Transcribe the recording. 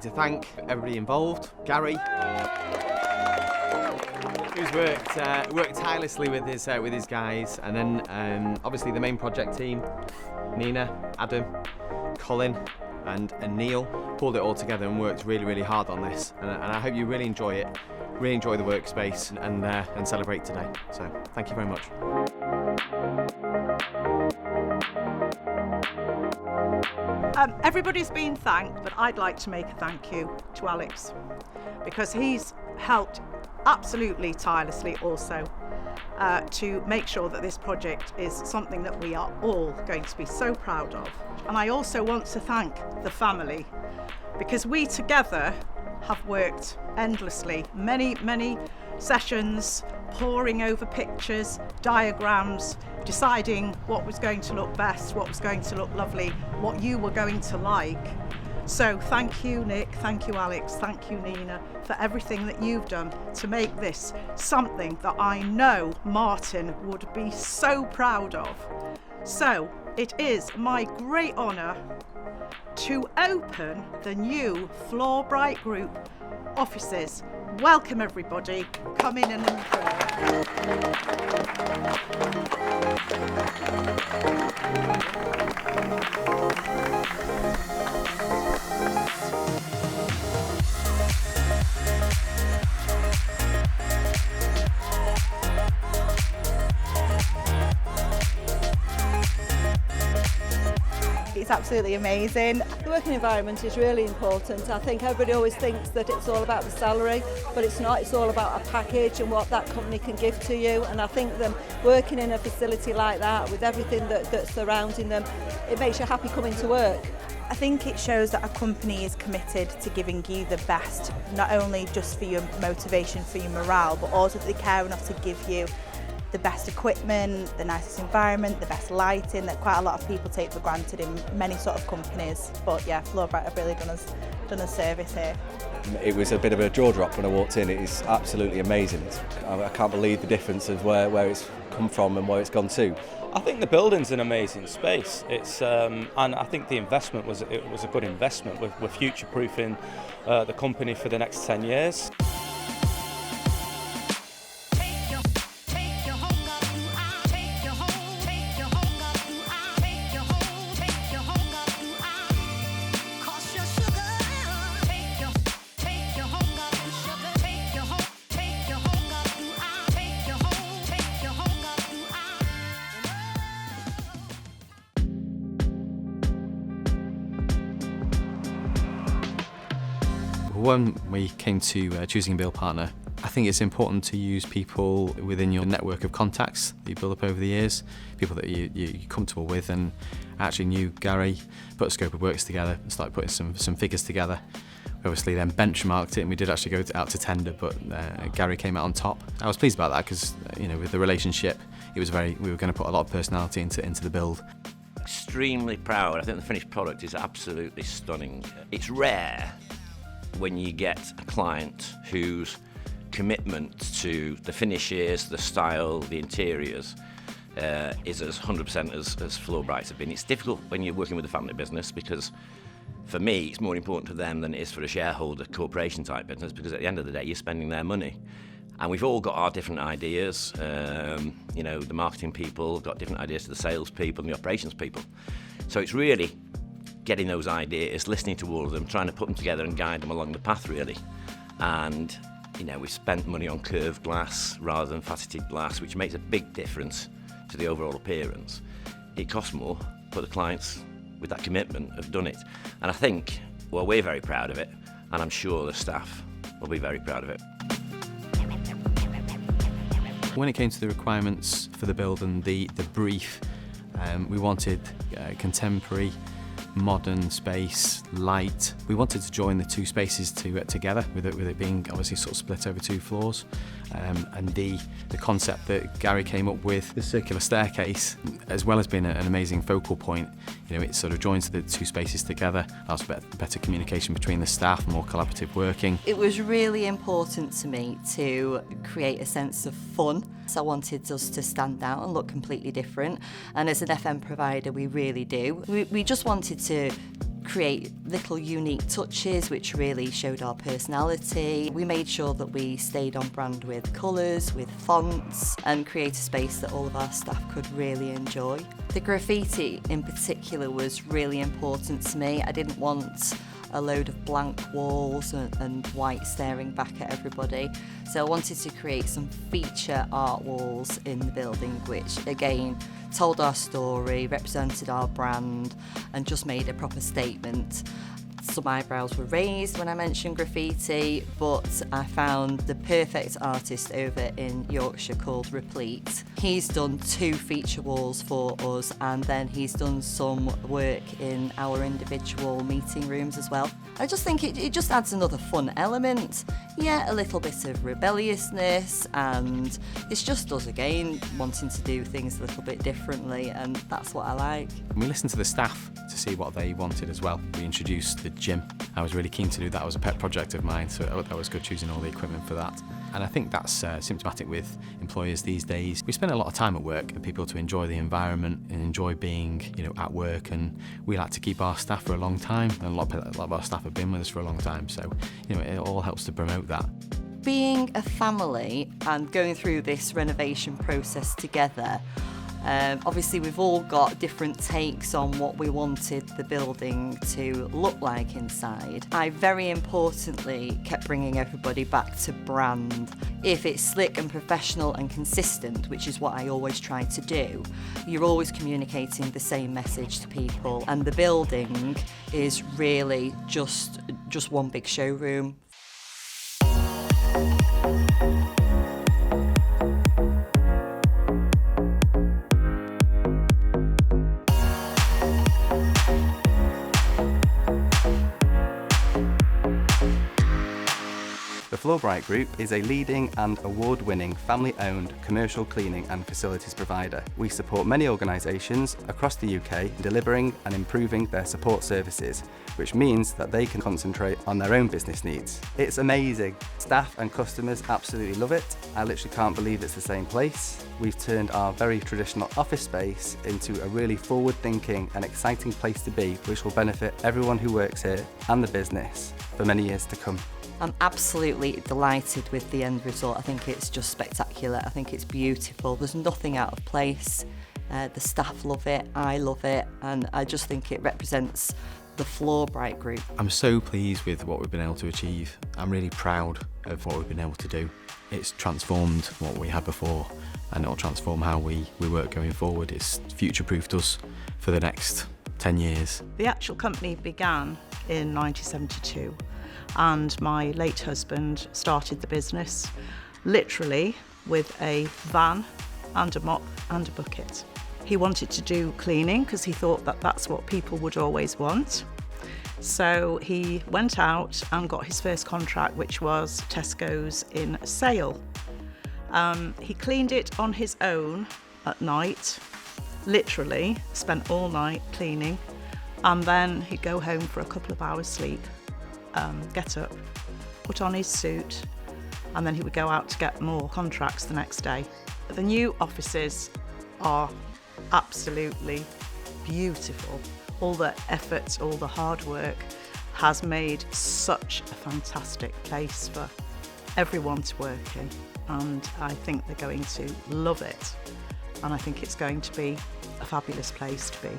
to thank everybody involved. Gary, who's worked tirelessly with his guys, and then obviously the main project team, Nina, Adam, Colin, and Neil pulled it all together and worked really, really hard on this. And I hope you really enjoy it, really enjoy the workspace, and celebrate today. So thank you very much. Everybody's been thanked, but I'd like to make a thank you to Alex, because he's helped absolutely tirelessly also to make sure that this project is something that we are all going to be so proud of. And I also want to thank the family, because we together have worked endlessly, many sessions, poring over pictures, diagrams, deciding what was going to look best, what was going to look lovely, what you were going to like. So thank you, Nick, thank you, Alex, thank you, Nina, for everything that you've done to make this something that I know Martin would be so proud of. So it is my great honour to open the new Floorbrite Group offices. Welcome everybody, come in and enjoy. It's absolutely amazing. The working environment is really important. I think everybody always thinks that it's all about the salary, but it's not. It's all about a package and what that company can give to you. And I think them working in a facility like that with everything that's surrounding them, it makes you happy coming to work. I think it shows that a company is committed to giving you the best, not only just for your motivation, for your morale, but also that they care enough to give you the best equipment, the nicest environment, the best lighting that quite a lot of people take for granted in many sort of companies. But yeah, Floorbrite have really done us service here. It was a bit of a jaw drop when I walked in. It is absolutely amazing. I can't believe the difference of where it's come from and where it's gone to. I think the building's an amazing space. It's and I think the investment was a good investment. We're future-proofing the company for the next 10 years. When we came to choosing a build partner, I think it's important to use people within your network of contacts that you build up over the years, people that you're comfortable with. And I actually knew Gary, put a scope of works together and started putting some figures together. We obviously then benchmarked it, and we did actually go out to tender, but Gary came out on top. I was pleased about that because, you know, with the relationship, we were going to put a lot of personality into the build. Extremely proud. I think the finished product is absolutely stunning. It's rare when you get a client whose commitment to the finishes, the style, the interiors is as 100% as Floorbrite have been. It's difficult when you're working with a family business because for me it's more important to them than it is for a shareholder corporation type business, because at the end of the day you're spending their money. And we've all got our different ideas. You know, the marketing people have got different ideas to the sales people and the operations people. So it's really getting those ideas, listening to all of them, trying to put them together and guide them along the path, really. And, you know, we've spent money on curved glass rather than faceted glass, which makes a big difference to the overall appearance. It costs more, but the clients, with that commitment, have done it. And I think, well, we're very proud of it, and I'm sure the staff will be very proud of it. When it came to the requirements for the build and the brief, we wanted contemporary, modern space, light. We wanted to join the two spaces together, with it being obviously sort of split over 2 floors. And the concept that Gary came up with, the circular staircase, as well as being an amazing focal point, you know, it sort of joins the 2 spaces together, allows for better communication between the staff, more collaborative working. It was really important to me to create a sense of fun. So I wanted us to stand out and look completely different. And as an FM provider, we really do. We just wanted to create little unique touches which really showed our personality. We made sure that we stayed on brand with colours, with fonts, and create a space that all of our staff could really enjoy. The graffiti in particular was really important to me. I didn't want a load of blank walls and white staring back at everybody. So I wanted to create some feature art walls in the building, which again told our story, represented our brand, and just made a proper statement. Some eyebrows were raised when I mentioned graffiti, but I found the perfect artist over in Yorkshire called Replete. He's done 2 feature walls for us, and then he's done some work in our individual meeting rooms as well. I just think it just adds another fun element. Yeah, a little bit of rebelliousness, and it's just us again wanting to do things a little bit differently, and that's what I like. We listened to the staff to see what they wanted as well. We introduced the gym. I was really keen to do that. It was a pet project of mine, so that was good choosing all the equipment for that. And I think that's symptomatic with employers these days. We spend a lot of time at work for people to enjoy the environment and enjoy being, at work, and we like to keep our staff for a long time, and a lot of our staff have been with us for a long time, so it all helps to promote that. Being a family and going through this renovation process together, obviously we've all got different takes on what we wanted the building to look like inside. I very importantly kept bringing everybody back to brand. If it's slick and professional and consistent, which is what I always try to do, you're always communicating the same message to people, and the building is really just one big showroom. The Floorbrite Group is a leading and award-winning family-owned commercial cleaning and facilities provider. We support many organisations across the UK in delivering and improving their support services, which means that they can concentrate on their own business needs. It's amazing. Staff and customers absolutely love it. I literally can't believe it's the same place. We've turned our very traditional office space into a really forward-thinking and exciting place to be, which will benefit everyone who works here and the business for many years to come. I'm absolutely delighted with the end result. I think it's just spectacular. I think it's beautiful. There's nothing out of place. The staff love it, I love it, and I just think it represents the Floorbrite Group. I'm so pleased with what we've been able to achieve. I'm really proud of what we've been able to do. It's transformed what we had before, and it'll transform how we work going forward. It's future-proofed us for the next 10 years. The actual company began in 1972. And my late husband started the business literally with a van and a mop and a bucket. He wanted to do cleaning because he thought that that's what people would always want. So he went out and got his first contract, which was Tesco's in Sale. He cleaned it on his own at night, literally spent all night cleaning, and then he'd go home for a couple of hours sleep. Get up, put on his suit, and then he would go out to get more contracts the next day. The new offices are absolutely beautiful. All the effort, all the hard work has made such a fantastic place for everyone to work in, and I think they're going to love it, and I think it's going to be a fabulous place to be.